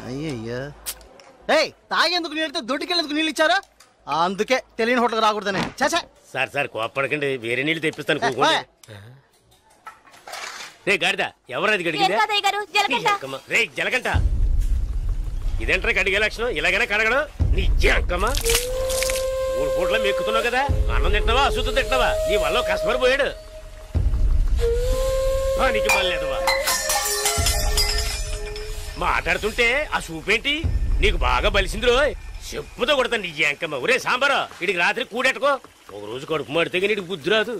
అయ్యయ్యో తాగేందుకు నీళ్ళతో దొడ్డుకెళ్ళేందుకు నీళ్ళు ఇచ్చారు, అందుకే తెలియని హోటల్ రాకూడదని. చాచా సార్ సార్ కోపడకండి, వేరే నీళ్ళు తెప్పిస్తాను. రే గాడిద ఎవరది గడిగిందా? రే జలగంట, ఇదేంట్రా గడిగే లక్షణం? ఇలాగైనా కడగడం నీ జంకమ్మా. 3 పూట్ల మెక్కుతున్నావు కదా, అన్నం తింటున్నావా అశుద్ధం తింటున్నావా? నీ వల్ల కస్టమర్ పోయాడు. నీకు మళ్ళేదవా మాట్లాడుతుంటే ఆ చూపేంటి? నీకు బాగా బలిసింది రో, చెప్పుతో కొడతాను నీ జంకమ్మ. ఒరే సాంబారా, ఇడికి రాత్రి కూడెట్టుకో, ఒక రోజు కడుపు మాడితే కానీ ఇడికి బుద్ధి రాదు.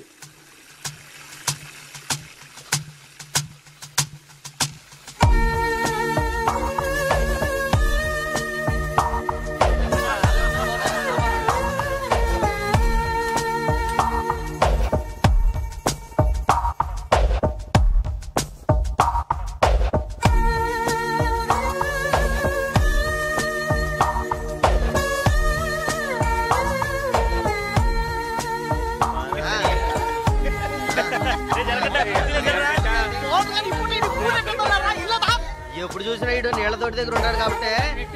ఎప్పుడు చూసినా ఇడు నీళ్ల తోటి దగ్గర ఉన్నాడు కాబట్టి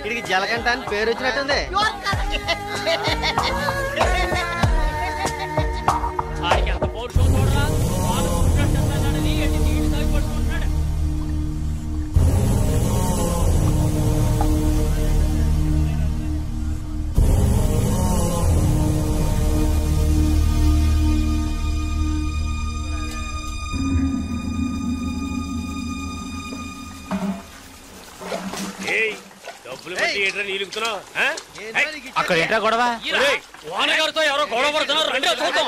ఇడికి జలగంట అని పేరు వచ్చినట్టుంది. అక్కడ ఏంటా గొడవ? వానగారితో ఎవరో గొడవ పడుతున్నారు, రండి చూద్దాం.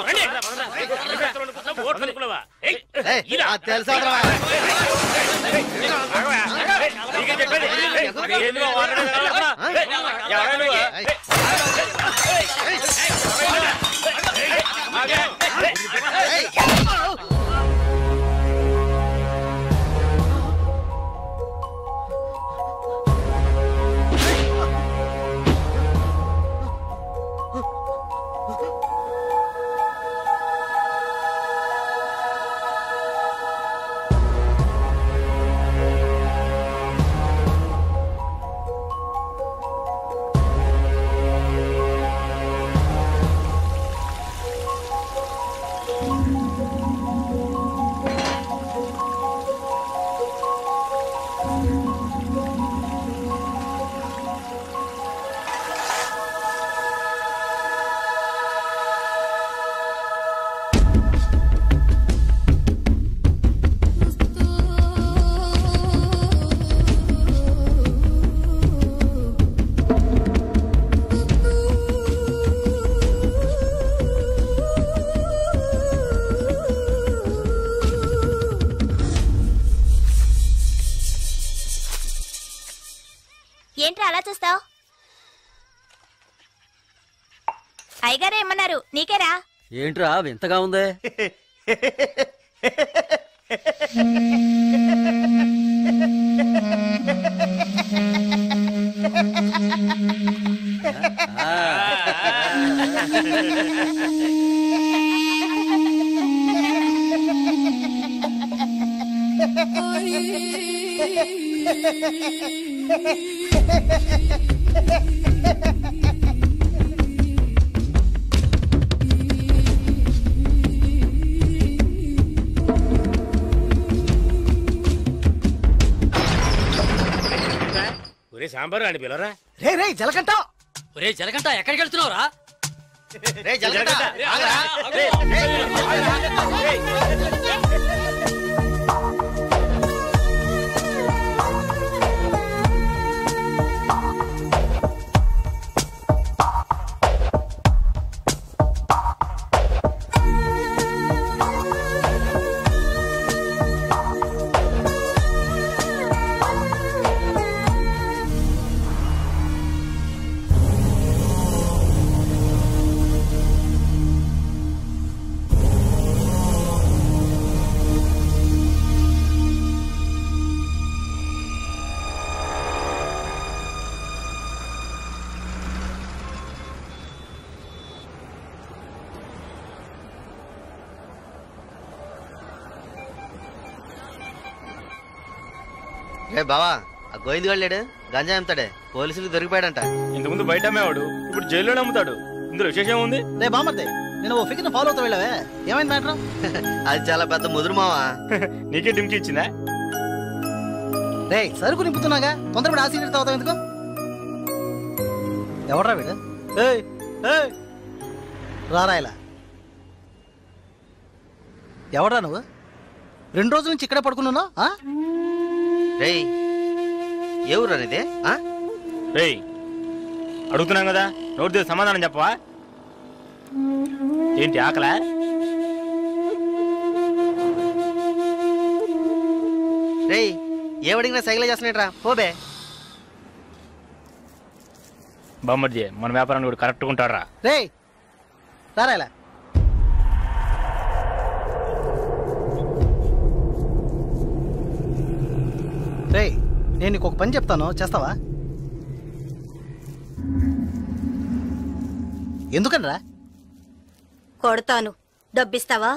ఏంట్రా అలా చూస్తావు? అయ్యగారు ఏమన్నారు? నీకేరా? ఏంట్రా వింతగా ఉందే? ఒరే సాంబారు అని పిలవరా. రే రే జలగంట, ఒరే జలగంట ఎక్కడికి వెళ్తున్నావురా? రే జలగంట రే బావా, ఆ గోవింద్ వెళ్ళాడు గంజా అమ్ముతాడే పోలీసులకు దొరికిపోయాడంట. ఇంతకుముందు బయట అమ్మేవాడు, ఇప్పుడు జైల్లోనే అమ్ముతాడు. ఇందులో విశేషం ఉంది? రే బామర్దే, నేను ఓ ఫిగర్ ఫాలో అవుతా వెళ్ళావే, ఏమైంది మ్యాటర్? అది చాలా పెద్ద ముదురు మావా. నీకే డుమ్కి ఇచ్చిందా? రే సరుకు నింపుతున్నాగా, తొందరపడి ఆ సీనియర్ తాగుతావు ఎందుకు? ఎవడ్రా వీడు? రారా ఇలా. ఎవడ్రా నువ్వు? 2 రోజుల నుంచి ఇక్కడే పడుకున్నావు? రేయ్ ఏ ఊరు అనేది? రేయ్ అడుగుతున్నాం కదా, నోటి దగ్గర సమాధానం చెప్పవా? ఏంటి ఆకలా? రేయ్ ఏవడిగినా సైకిల్ చేస్తున్నాట్రా, పోబే. బామ్మర్జీ మన వ్యాపారాన్ని కూడా కరెక్ట్గా ఉంటాడు రా. రే రారా ఇలా. రే నేను నీకు ఒక పని చెప్తాను, చేస్తావా? ఎందుకనరా? కొడతాను, డబ్బిస్తావా?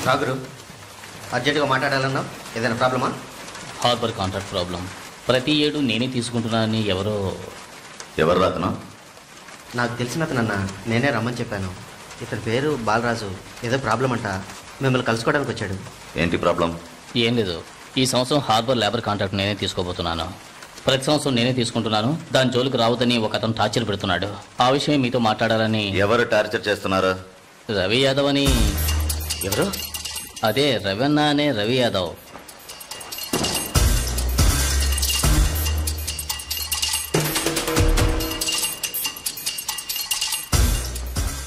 సాగరు అర్జెంటుగా మాట్లాడాలన్నా, ఏదైనా ప్రాబ్లమా? Harbour contract problem. ప్రతి ఏడు నేనే తీసుకుంటున్నానని ఎవరు రాతనా? నాకు తెలిసిన అతనన్నా, నేనే రమ్మని చెప్పాను. ఇతని పేరు బాలరాజు. ఏదో ప్రాబ్లం అంట, మిమ్మల్ని కలుసుకోవడానికి వచ్చాడు. ఏంటి ప్రాబ్లం? ఏం లేదు, ఈ సంవత్సరం హార్బర్ లేబర్ కాంట్రాక్ట్ నేనే తీసుకోబోతున్నాను. ప్రతి సంవత్సరం నేనే తీసుకుంటున్నాను. దాని జోలికి రావద్దని ఒక అతను టార్చర్ పెడుతున్నాడు. ఆ విషయం మీతో మాట్లాడాలని. ఎవరు టార్చర్ చేస్తున్నారు? రవి యాదవ్ అని. ఎవరు? అదే రవణ అనే రవి యాదవ్.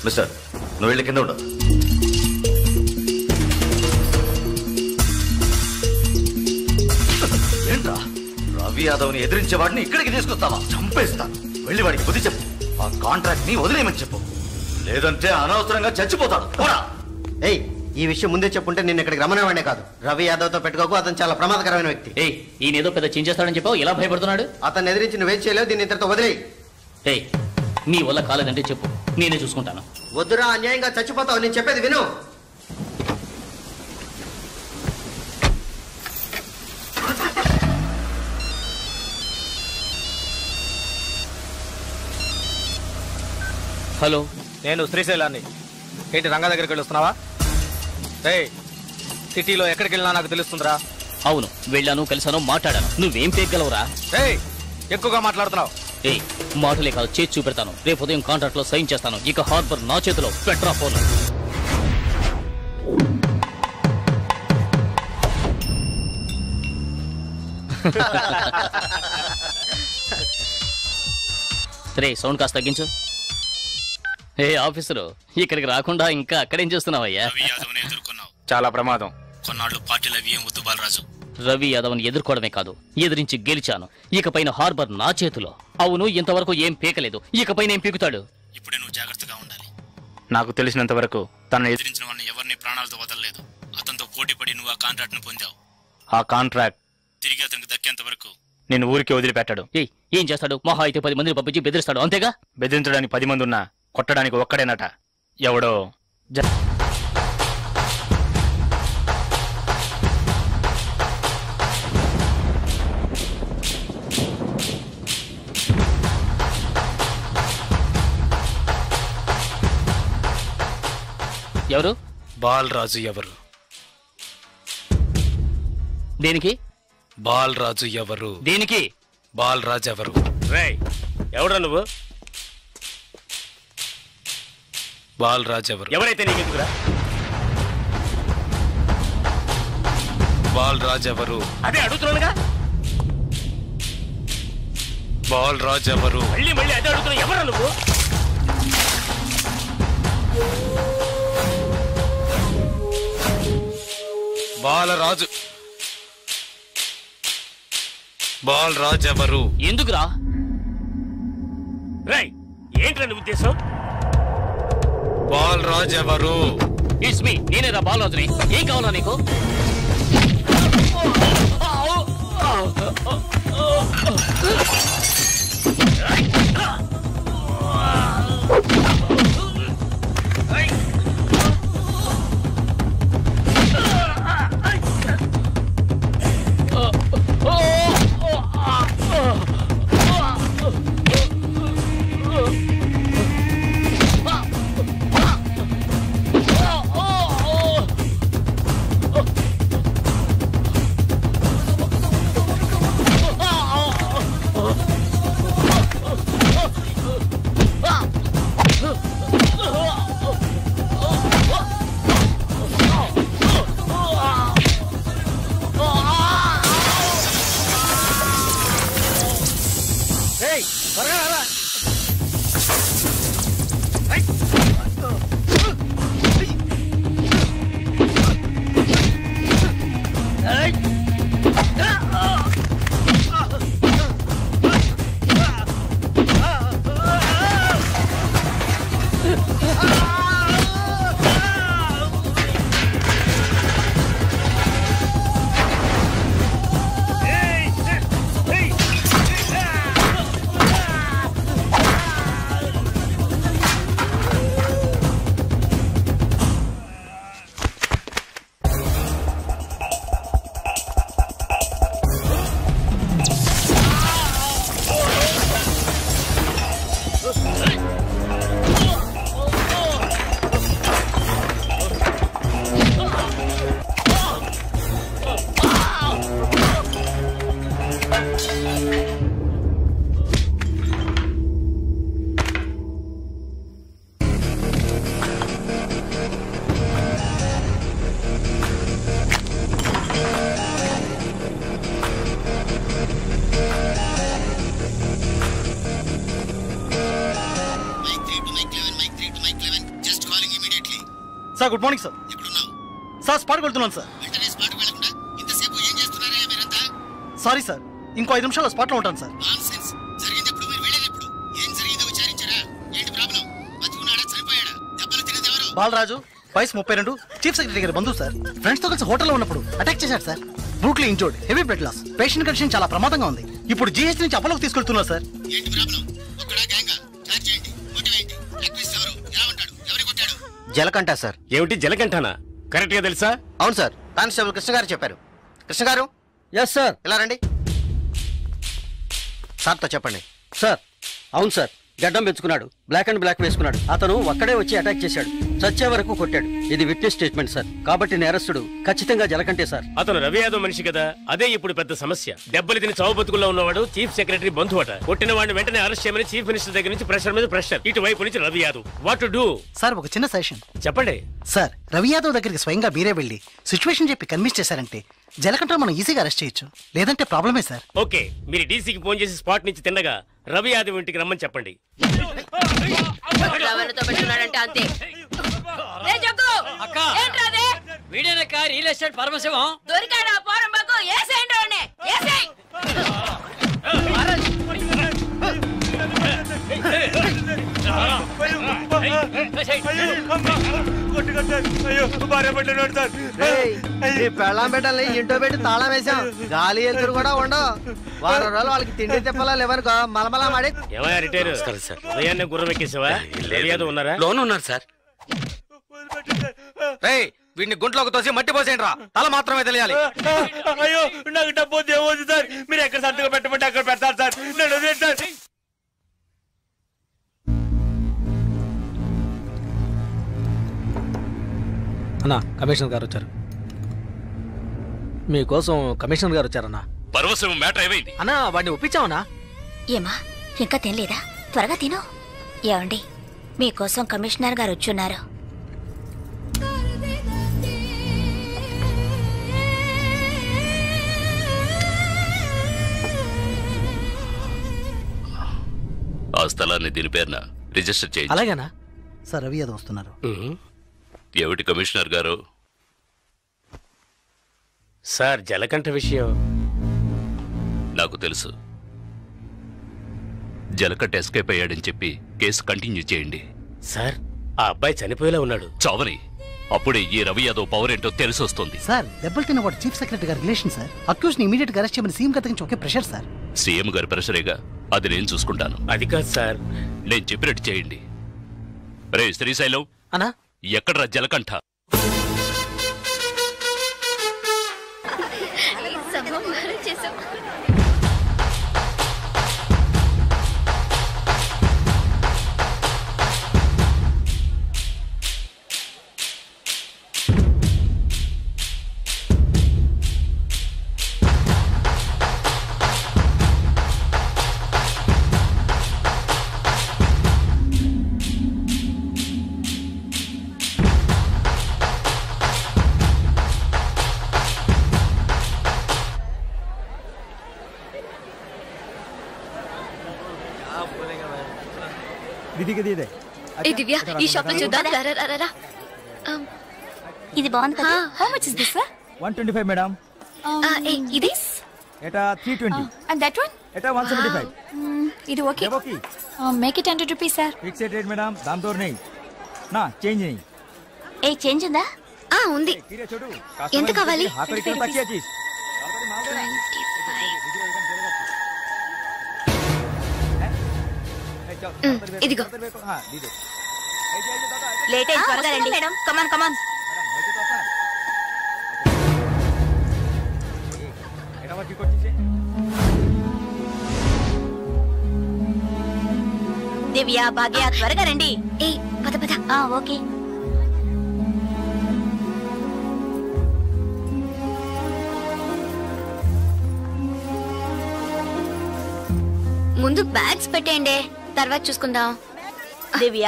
మిస్టర్, నువ్వు వెళ్ళి కింద ఉండు. ఏంట్రా, రవి యాదవ్ని ఎదిరించే వాడిని ఇక్కడికి తీసుకొస్తావా? చంపేస్తాను. వెళ్ళి వాడికి బుద్ధి చెప్పు. ఆ కాంట్రాక్ట్ ని వదిలేయమని చెప్పు, లేదంటే అనవసరంగా చచ్చిపోతాడు. ఏయ్ ఈ విషయం ముందే చెప్పుంటే నేను ఇక్కడికి రమ్మనేవాడే కాదు. రవి యాదవ్తో పెట్టుకోకు, అతను చాలా ప్రమాదకరమైన వ్యక్తి. ఏయ్ ఈయన ఏదో పెద్ద చించేస్తాడని చెప్పావు, ఎలా భయపడుతున్నాడు? అతను ఎదిరించి నువ్వేం చేయలేవు, దీన్ని ఇతరుతో వదిలేయి. ఏయ్ నీ వల్ల కాలేదంటే చెప్పు, నేనే చూసుకుంటాను. వద్దురా, అన్యాయంగా చచ్చిపోతావు. నేను చెప్పేది విను. హలో, నేను శ్రీశైలాన్ని. ఏంటి రంగా దగ్గరికి వెళ్ళొస్తున్నావా? సిటీలో ఎక్కడికి వెళ్ళినా నాకు తెలుస్తుందిరా. అవును వెళ్ళాను, కలిసాను, మాట్లాడాను. నువ్వేం పేగలవురా? ఎక్కువగా మాట్లాడుతున్నావు. ఏయ్ మాటలే కాదు, చేసి చూపెడతాను. రేపు ఉదయం కాంట్రాక్ట్ లో సైన్ చేస్తాను. ఇక హార్బర్ నా చేతిలో. Petra phone. రే సౌండ్ కాస్త తగ్గించు. ఏ ఆఫీసరు, ఇక్కడికి రాకుండా ఇంకా అక్కడేం చేస్తున్నావయ్యా? చాలా ప్రమాదం. కొన్నాళ్ళు పార్టీలో ఏం వద్దు బాలరాజు. రవి యాదవ్ని ఎదుర్కోవడమే కాదు, ఎదిరించి గెలిచాను. ఇకపైన హార్బర్ నా చేతిలో. అవును, ఇంతవరకు ఏం పీకలేదు, ఇకపైన ఏం పీకుతాడు? ఇప్పుడే నువ్వు జాగ్రత్తగా ఉండాలి. నాకు తెలిసినంత వరకు తనను ఎదిరించిన వాడిని ఎవరిని ప్రాణాలతో వదలలేదు. అతనితో పోటీ పడి నువ్వు ఆ కాంట్రాక్ట్ ను పొందావు. ఆ కాంట్రాక్ట్ తిరిగి అతనికి దక్కేంత వరకు నేను ఊరికి వదిలిపెట్టాడు. ఏం చేస్తాడు? మహా అయితే 10 మందిని పంపించి బెదిరిస్తాడు, అంతేగా? బెదిరించడానికి 10 మంది ఉన్నా కొట్టడానికి ఒక్కడేనట. ఎవడో ఎవరు? బాలరాజు ఎవరు? దేనికి? బాలరాజు ఎవరు? దేనికి? బాలరాజు ఎవరు? రేయ్ ఎవడ్రా నువ్వు? బాలరాజు ఎవరు? ఎవరైతే నీకెందుకురా? బాలరాజు ఎవరు? అదే అడుగుతున్నానుగా. బాలరాజు ఎవరు? మళ్ళీ మళ్ళీ అదే అడుగుతున్నా. ఎవరా నువ్వు? బాలరాజు. బాలరాజు ఎవరు? ఎందుకురా? రేయ్ ఏంట్రా నీ ఉద్దేశం? బాలరాజు ఎవరు? ఇట్స్ మీ, నేనేరా బాలరాజుని. ఏం కావాలా నీకు? Sir good morning sir. Sir స్పాట్కి వెళ్తున్నాను సార్. సారీ సార్, ఇంకో 5 నిమిషాల్లో స్పాట్లో ఉంటాను సార్. బాలరాజు వయసు 32, చీఫ్ సెక్రటరీ గారి బంధువు సార్. ఫ్రెండ్స్ తో కలిసి హోటల్లో ఉన్నప్పుడు అటాక్ చేశారు sir. Brutally injured, heavy blood loss. Patient condition చాలా ప్రమాదంగా ఉంది. ఇప్పుడు జీహెచ్ నుంచి అపోలోకి తీసుకెళ్తున్నారు సార్. జలకంఠ సార్. ఏమిటి జలకంఠనా? కరెక్ట్ గా తెలుసా? అవును సార్, కానిస్టేబుల్ కృష్ణ గారు చెప్పారు. కృష్ణ గారు. Yes sir. ఇలా రండి. సార్తో చెప్పండి. సార్ అవును సార్, గడ్డం పెంచుకున్నాడు, బ్లాక్ అండ్ బ్లాక్ వేసుకున్నాడు. అతను ఒక్కడే వచ్చి అటాక్ చేశాడు, చచ్చే వరకు కొట్టాడు. ఇది విట్నెస్ స్టేట్మెంట్ సార్, కాబట్టి నేరస్తుడు ఖచ్చితంగా జలకంటే సార్. అతను రవి యాదవ్ మనిషి కదా, అదే ఇప్పుడు పెద్ద సమస్య. దెబ్బలు తిని చావు బతుకుల్లో ఉన్నవాడు చీఫ్ సెక్రటరీ బంధువు అట. కొట్టిన వాడిని వెంటనే అరెస్ట్ చేయమని చీఫ్ మినిస్టర్ దగ్గర నుంచి ప్రెషర్ మీద ప్రెషర్. ఇటువైపు నుంచి Ravi Yadav. What to do? Sir ఒక చిన్న సజెషన్ చెప్పండి. సార్ రవి యాదవ్ దగ్గరికి స్వయంగా మీరే వెళ్ళి సిచ్యువేషన్ చెప్పి కన్విన్స్ చేశారంటే జలకంఠ మనం ఈజీగా అరెస్ట్ చేయొచ్చు, లేదంటే ప్రాబ్లమే సార్. ఓకే, మీరు డీసీకి ఫోన్ చేసి స్పాట్ నుంచి తిన్నగా రవి యాదవ్ ఇంటికి రమ్మని చెప్పండి. అంతే. వీడేనక్క రియల్ ఎస్టేట్ పరమశివం. దొరికాడా పోరంబాకు? ఏసేయండి వాడిని, ఏసేయ్. పెళ్ళాం పెట్టాలి, ఇంటో పెట్టి తాళం వేసాం. గాలి ఎదురు కూడా ఉండవు. వారం రోజులు వాళ్ళకి తిండి తిప్పలా లేవనుకో మలమలా మాడి. ఏమయ్యా రిటైర్ సార్, ఉదయాన్నే గుర్రం ఎక్కేసావా? రవి యాదవ్ ఉన్నారా? లోన్ ఉన్నారు సార్. వీడిని గుంట్లోకి తోసి మట్టి పోసేయండి రా, తల మాత్రమే తెలియాలి. అయ్యో నాకు డబ్బు ఏమవుతుంది సార్, మీరు ఎక్కడ సంతకం పెట్టమంటే అక్కడ పెడతారు సార్. నేను సార్. అన్నా కమిషనర్ గారు వచ్చారు. మీకోసం కమిషనర్ గారు వచ్చారన్నా. పరవశం మ్యాటర్ ఏమైంది అన్నా? వాడిని ఒప్పించావన్నా? ఏమా ఇంకా తినలేదా? త్వరగా తిను. ఏమండి మీకోసం కమిషనర్ గారు వచ్చున్నారు. ఆ స్థలాన్ని దీని పేరున రిజిస్టర్ చేయండి. అలాగేనా సార్? రవి యాదవ్ వస్తున్నారు. ఏమిటి కమిషనర్ గారు? సార్ జలకంఠ విషయం నాకు తెలుసు. జలకంఠ ఎస్కేప్ అయ్యాడని చెప్పి కేసు కంటిన్యూ చేయండి. సార్ ఆ అబ్బాయి చనిపోయేలా ఉన్నాడు. చావని అప్పుడే ఈ రవి యాదవ్ పవర్ ఏంటో తెలిసి వస్తుంది. సార్ దెబ్బలు తిన్న వాడు చీఫ్ సెక్రటరీ గారి రిలేషన్ సార్. అక్యూజ్ ని ఇమీడియట్ గా అరెస్ట్ చేయమని సీఎం గారి నుంచి ఒకే ప్రెషర్ సార్. సీఎం గారి ప్రెషరేగా, అది నేను చూసుకుంటాను. అది కాదు సార్, నేను చెప్పినట్టు చేయండి. రే శ్రీశైలం అన్నా, ఎక్కడ్రా జలకంఠ? దివ్య ఈ షాప్ లో చూద్దాం. ఇది బాగుంది కదా? How much is this? 125 madam. ఇది ఎటా 320 అండ్ దట్ వన్ ఎటా 175. ఇది okay. Make it 100 rupees sir. Fixed rate madam, దామ్ దోర్ नहीं నా చేంజ్ नहीं. ఏ చేంజ్ ఉందా? ఉంది. ఎంత కావాలి? ఇదిగో. లేట్ అయింది, త్వరగా రండి మేడం. కమాన్ కమాన్. దివ్య, భాగ్య త్వరగా రండి. ఏ పద పద. ఓకే. ముందు బ్యాగ్స్ పెట్టేయండి, తర్వాత చూసుకుందాం. దివ్య,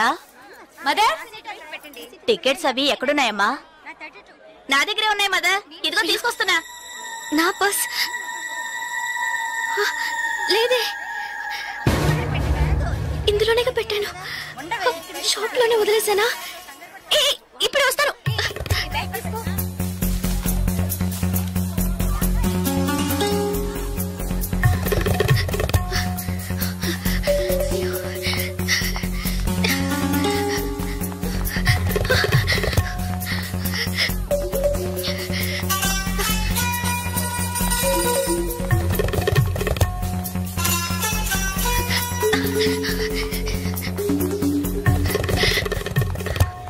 మదర్ టికెట్స్ అవి ఎక్కడున్నాయమ్మా? నా దగ్గరే ఉన్నాయి మదర్. ఇదిగో తీసుకొస్తున్నా. నా పర్స్ లేదే, ఇందులోనే పెట్టాను. షాప్ లోనే వదిలేసానా? ఇప్పుడు వస్తాను.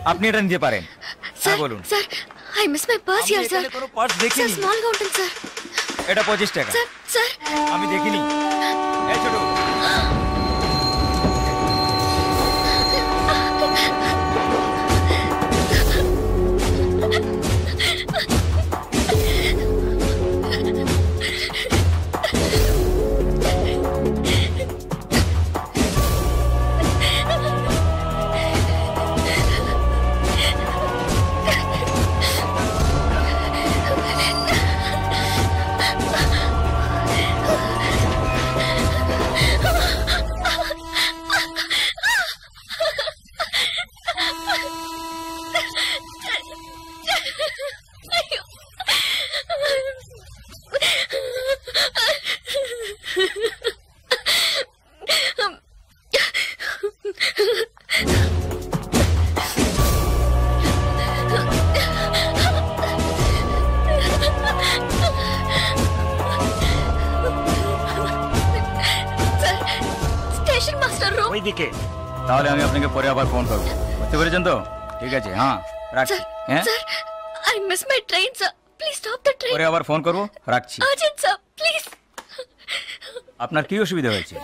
आप नहीं रन दे पा रहे हैं सर? बोलूं sir, I miss my purse here sir. Purse देखिए सर स्मॉल గా ఉంటుంది సార్. এটা 25 টাকা. सर सर আমি দেখিনি. এই ছোট দিকে তাহলে আমি আপনাকে পরে আবার ফোন করব। বুঝতে পেরেছেন তো? ঠিক আছে, হ্যাঁ রাখছি। হ্যাঁ sir, I miss my train sir, please stop the train. পরে আবার ফোন করব, রাখছি। Urgent sir, please. আপনার কি অসুবিধা হয়েছে?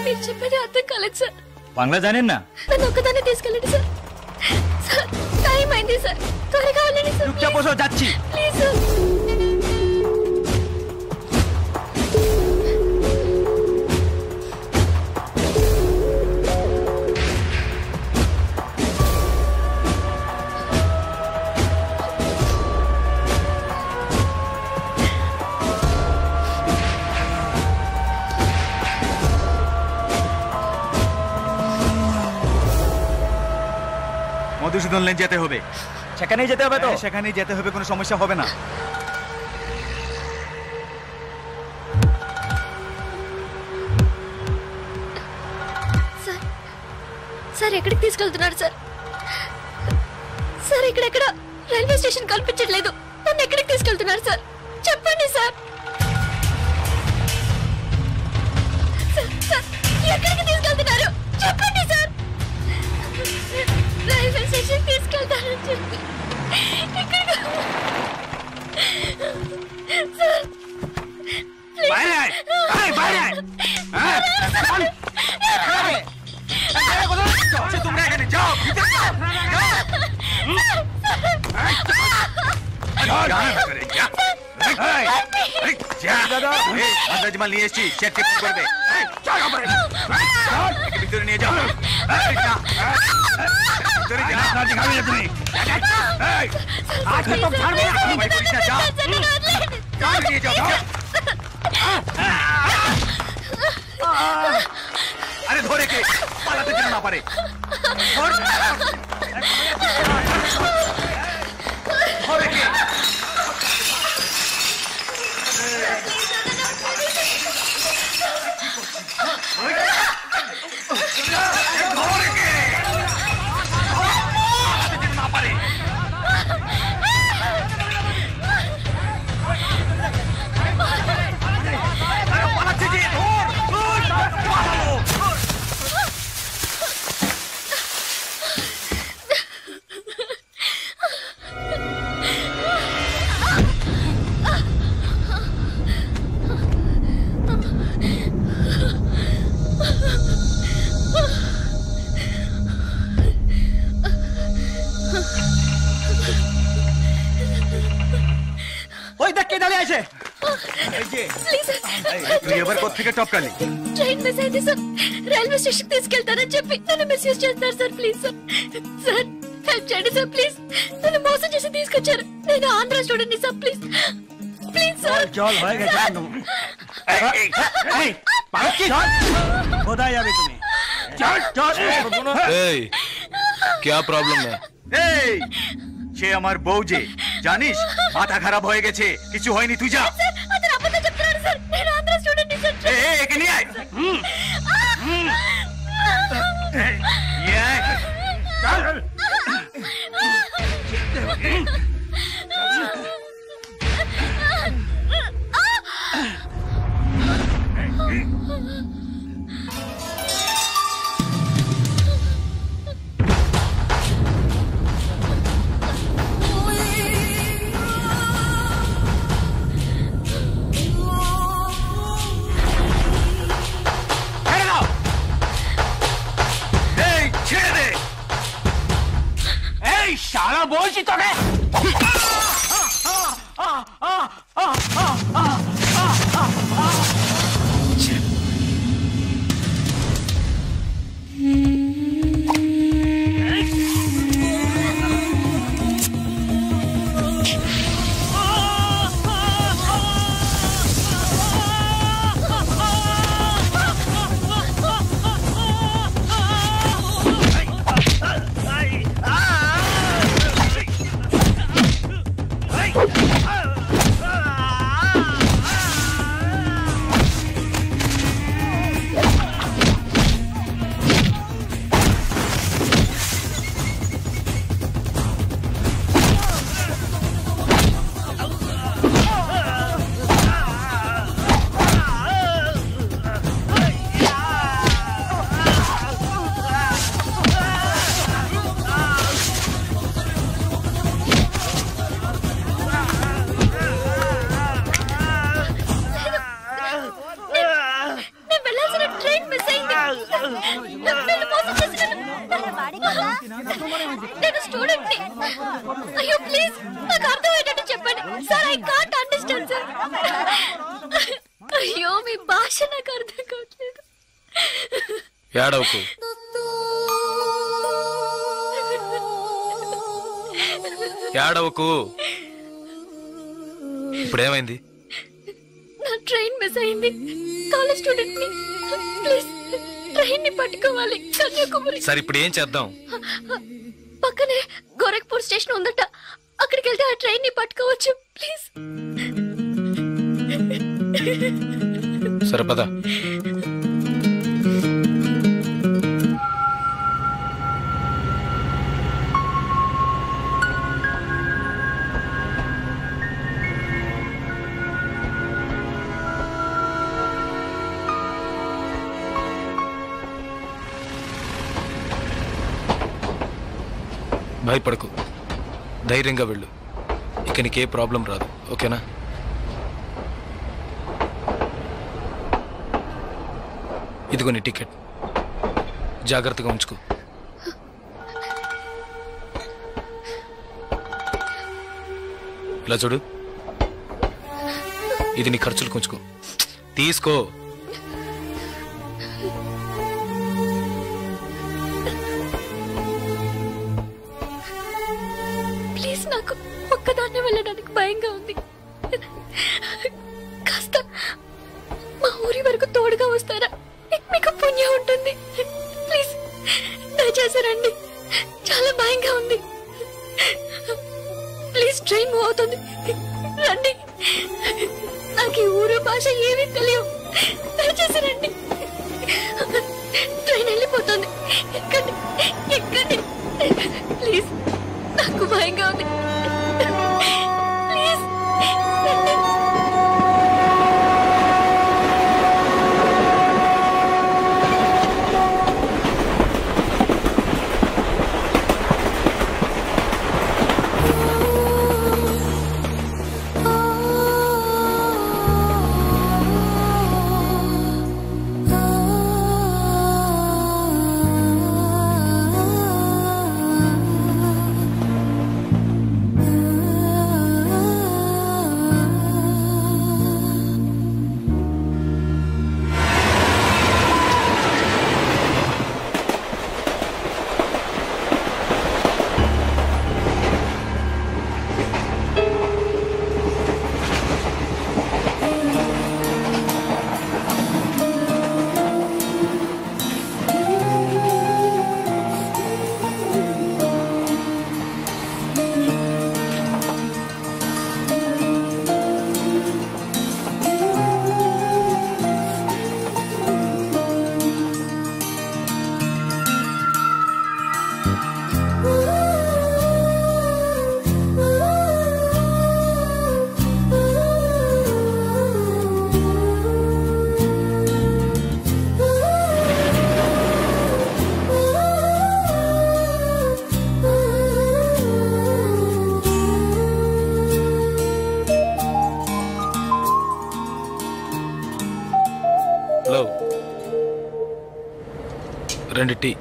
మీరు చెప్పేది అర్థం కాలేదు సార్। বাংলা জানেন না? నన్ను ఒక్కదాన్ని తీసుకెళ్ళండి సార్। సార్ టైం ఏమైంది సార్? త్వరగా వెళ్ళండి సార్. চুপচাপ বসো, যাচ্ছি. Please sir. মধুসূদন লেন যেতে হবে। সেখানেই যেতে হবে তো? সেখানেই যেতে হবে, কোনো সমস্যা হবে না। సార్ సార్ ఎక్కడికి తీసుకెళ్తున్నారు సార్? సార్ ఇక్కడెక్కడ రైల్వే స్టేషన్ కనిపించట్లేదు. నన్ను ఎక్కడికి తీసుకెళ్తున్నారు సార్? చెప్పండి సార్. సార్ ఎక్కడికి తీసుకెళ్తున్నారు? చెప్పండి సార్. రైల్వే స్టేషన్ తీసుకెళ్తానని చెప్పి సార్ মাল নিয়ে এসছি, চেক করবে। ভিতরে নিয়ে যাও। আরে ধরে কে পালাতে যেন না পারে। ধরে কে? ట్రైన్ మిస్ అయింది సార్. రైల్వే స్టేషన్ తీసుకెళ్తానని చెప్పి నన్ను మిస్యూజ్ చేస్తారు sir. Please sir, sir help చేయండి సార్. ప్లీజ్, నన్ను మోసం చేసి తీసుకొచ్చారు. నేను Andhra student sir. Please please sir. क्या प्रॉब्लम है? সে আমার বউ যে, জানিস মাথা খারাপ হয়ে গেছে। কিছু হয়নি, তুই যা। একে নিয়ে আয়। শালা বলছি তোকে। నేను స్టూడెంట్ ని. అయ్యో ప్లీజ్ నాకు అర్థమయ్యేటట్టు చెప్పండి sir. I can't understand sir. అయ్యో మీ భాష నాకు అర్థం కావట్లేదు. ఏడవకు. ఏడవకు. ఇప్పుడేమైంది? నా ట్రైన్ మిస్ అయింది. కాలేజ్ స్టూడెంట్ ని. ప్లీజ్ ట్రైన్ ని పట్టుకోవాలి కన్యాకుమారి. సరే ఇప్పుడు ఏం చేద్దాం? పక్కనే గోరఖ్పూర్ స్టేషన్ ఉందట. అక్కడికి వెళ్తే ఆ ట్రైన్ ని పట్టుకోవచ్చు ప్లీజ్. సరే పద. భయపడకు, ధైర్యంగా వెళ్ళు. ఇక నీకే ప్రాబ్లం రాదు, ఓకేనా? ఇదిగో నీ టికెట్, జాగ్రత్తగా ఉంచుకో. ఇలా చూడు, ఇది నీ ఖర్చులు ఉంచుకో. తీసుకో. ప్లీజ్ నాకు ఒక్కదాన్నే వెళ్ళడానికి భయంగా ఉంది. కాస్త మా ఊరి వరకు తోడుగా వస్తారా? మీకు పుణ్యం ఉంటుంది. ప్లీజ్ దయచేసి రండి. చాలా భయంగా ఉంది. ప్లీజ్ ట్రైన్ మూవ్ అవుతుంది, రండి. నాకు ఈ ఊరు భాష ఏమీ తెలియవు. దయచేసి రండి. ట్రైన్ వెళ్ళిపోతుంది. ఎక్కండి, ఎక్కండి. ప్లీజ్ నాకు భయంగా ఉంది. ప్లీజ్ రండి. Hello, 2 tea.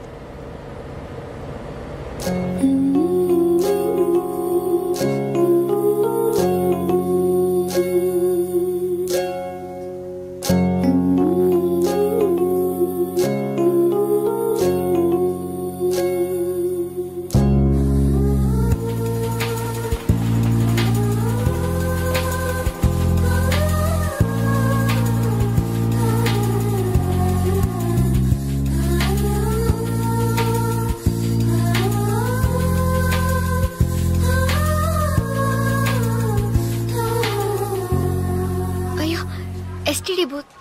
STD booth.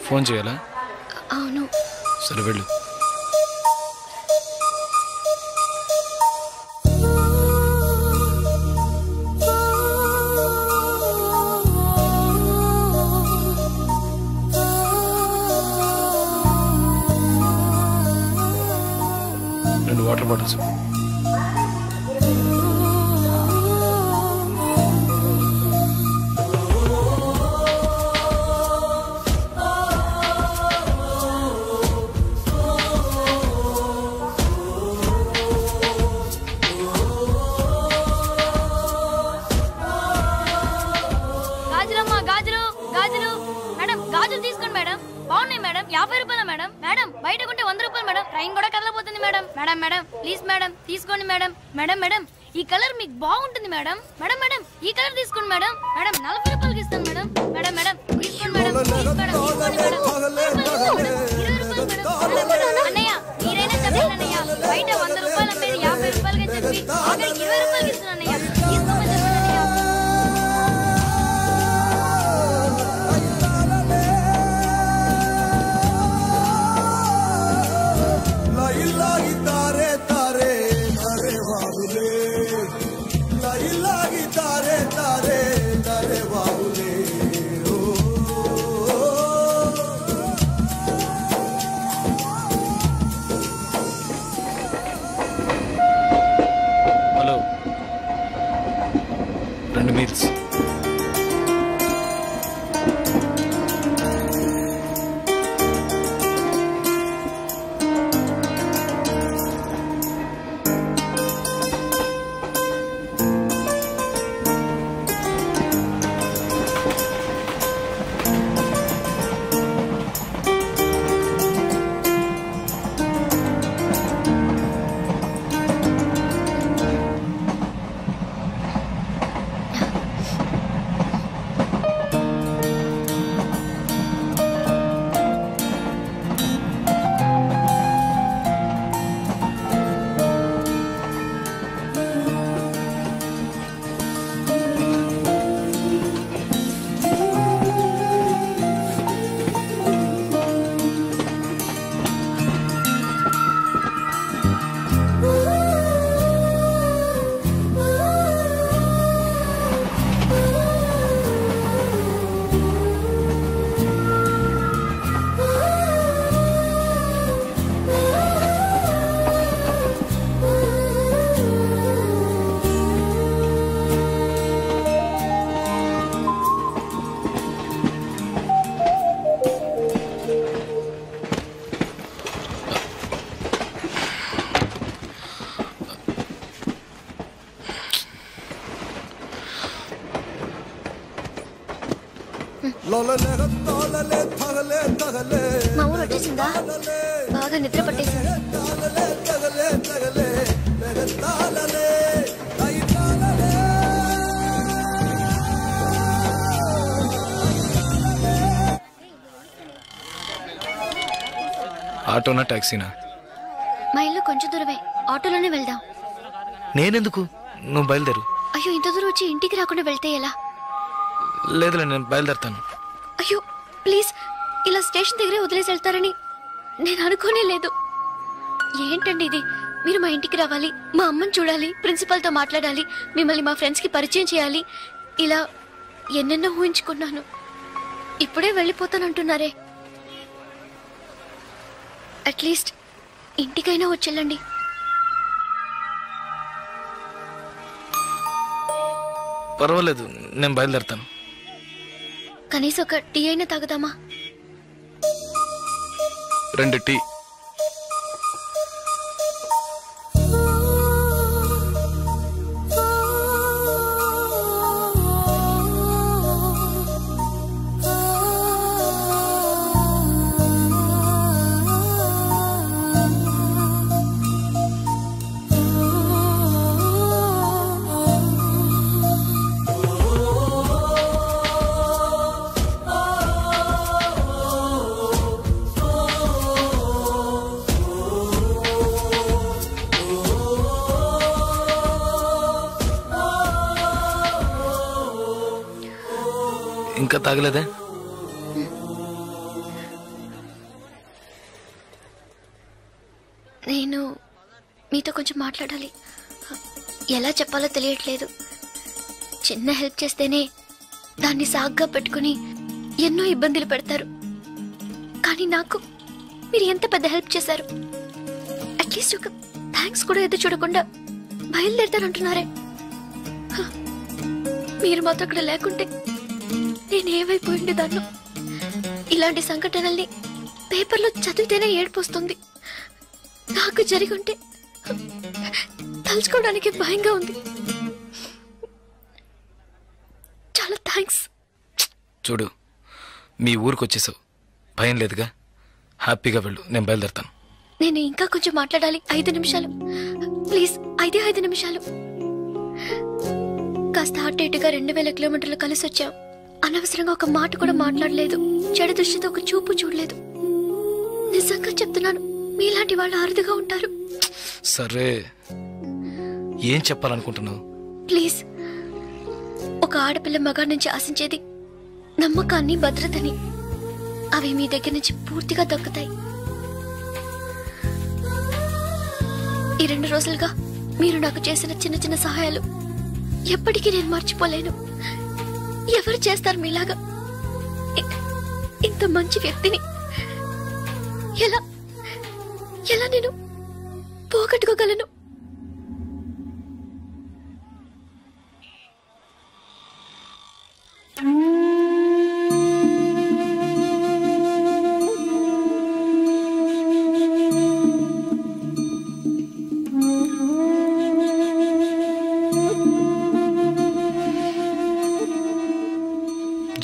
Phone చేయాలా? అవును. సరే వెళ్ళు. Water bottles. గాజులు మేడం గాజులు తీసుకోండి మేడం. బాగున్నాయి మేడం. 50 రూపాయల మేడం. మేడం బయట కొంటే 100 రూపాయలు మేడం. ట్రైన్ కూడా కదలబోతుంది madam. Madam madam please madam తీసుకోండి మేడం. మేడం మేడం ఈ కలర్ మీకు బాగుంటుంది మేడం. మేడం మేడం ఈ కలర్ తీసుకోండి మేడం. మేడం 40 రూపాయలకి ఇస్తాను మేడం. మేడం మేడం తీసుకోండి మేడం. ప్లీజ్ మేడం తీసుకోండి మేడం. 20 రూపాయలు మేడం. అన్నయ్య మీరైనా చెప్పండి అన్నయ్య. బయట 100 రూపాయలు అమ్మేది 50 రూపాయలుగా చెప్పి ఆఖరికి 20 రూపాయలకి ఇస్తున్నాను అన్నయ్య. తీసుకోమని చెప్పండి అన్నయ్య. Hello 2 meals. మా ఊరు వచ్చేసిందా? బాగా నిద్ర పట్టేసింది. ఆటోనా టాక్సీనా? మా ఇల్లు కొంచెం దూరమే, ఆటోలోనే వెళ్దాం. నేనెందుకు? నువ్వు బయలుదేరు. అయ్యో ఇంత దూరం వచ్చి ఇంటికి రాకుండా వెళ్తే ఎలా? లేదులే నేను బయలుదేరుతాను. అయ్యో ప్లీజ్, ఇలా స్టేషన్ దగ్గరే వదిలేసి వెళ్తారని నేను అనుకోనే లేదు. ఏంటండి ఇది? మీరు మా ఇంటికి రావాలి, మా అమ్మని చూడాలి, ప్రిన్సిపల్తో మాట్లాడాలి, మిమ్మల్ని మా ఫ్రెండ్స్కి పరిచయం చేయాలి, ఇలా ఎన్నెన్నో ఊహించుకున్నాను. ఇప్పుడే వెళ్ళిపోతానంటున్నారే. అట్లీస్ట్ ఇంటికైనా వచ్చేళ్ళండి. పర్వాలేదు, నేను బయలుదేరుతాను. కనీసం ఒక టీ అయినా తాగుదామా? 2 టీ. ఇంకా తాగలేదే? నేను మీతో కొంచెం మాట్లాడాలి. ఎలా చెప్పాలో తెలియట్లేదు. చిన్న హెల్ప్ చేస్తేనే దాన్ని సాగ్గా పెట్టుకుని ఎన్నో ఇబ్బందులు పెడతారు. కానీ నాకు మీరు ఎంత పెద్ద హెల్ప్ చేశారు. అట్లీస్ట్ ఒక థ్యాంక్స్ కూడా ఎదురు చూడకుండా బయలుదేరుతానంటున్నారే. మీరు మాతో అక్కడ లేకుంటే నేనేమైపోయింది దాన్ని. ఇలాంటి సంఘటనల్ని పేపర్లో చదివితేనే ఏడుపొస్తుంది. నాకు జరిగి ఉంటే తలుచుకోవడానికి భయంగా ఉంది. చాలా థ్యాంక్స్. చూడు, మీ ఊరికి వచ్చేసావు, భయం లేదుగా. హ్యాపీగా వెళ్ళు, నేను బయలుదేరుతాను. నేను ఇంకా కొంచెం మాట్లాడాలి. 5 నిమిషాలు ప్లీజ్. 5 నిమిషాలు. కాస్త అటు ఇటుగా 2000 కిలోమీటర్లు కలిసి వచ్చాం. అనవసరంగా ఒక మాట కూడా మాట్లాడలేదు. చెడు దృష్టితో ఒక చూపు చూడలేదు. నిజంగా చెప్తున్నాను, మీలాంటి వాళ్ళు అరుదుగా ఉంటారు. సరే, ఏం చెప్పాలనుకుంటున్నావు? ప్లీజ్. ఒక ఆడపిల్ల మగాడి నుంచి ఆశించేది నమ్మకాన్ని, భద్రతని. అవి మీ దగ్గర నుంచి పూర్తిగా దక్కుతాయి. ఈ 2 రోజులుగా మీరు నాకు చేసిన చిన్న చిన్న సహాయాలు ఎప్పటికీ నేను మర్చిపోలేను. ఎవరు చేస్తారు మీలాగా? ఇంత మంచి వ్యక్తిని ఎలా ఎలా నేను పోగొట్టుకోగలను?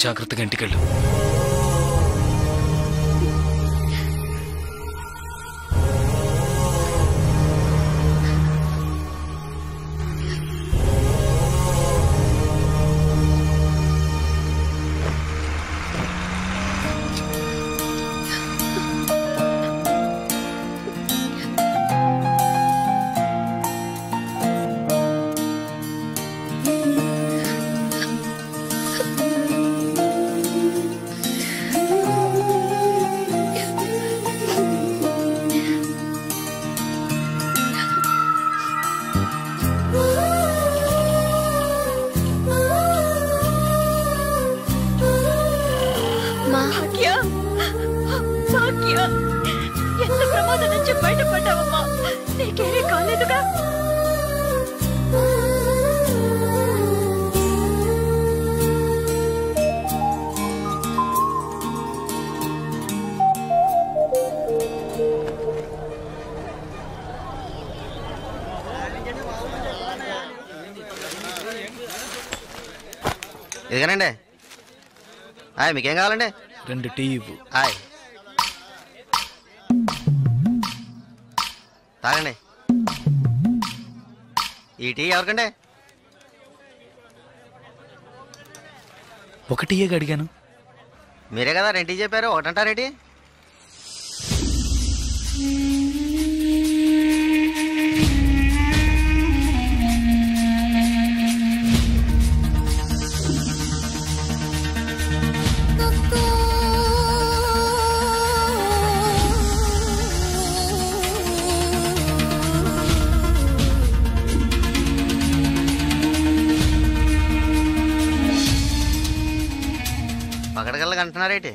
జాగ్రత్తగా ఇంటికెళ్ళు. ఎంత ప్రమాదం నుంచి బయటపడ్డావమ్మా? నీకేమీ కాలేదుగా? ఇదిగానండి. మీకేం కావాలండి? 2 టీ ఇవ్వు. తాగండి. ఈ టీ ఎవరికండి? 1 టీయేగా అడిగాను. మీరే కదా 2 టీ చెప్పారు, 1 అంటారేంటి? పకడగల్లగా అంటున్నారేంటి?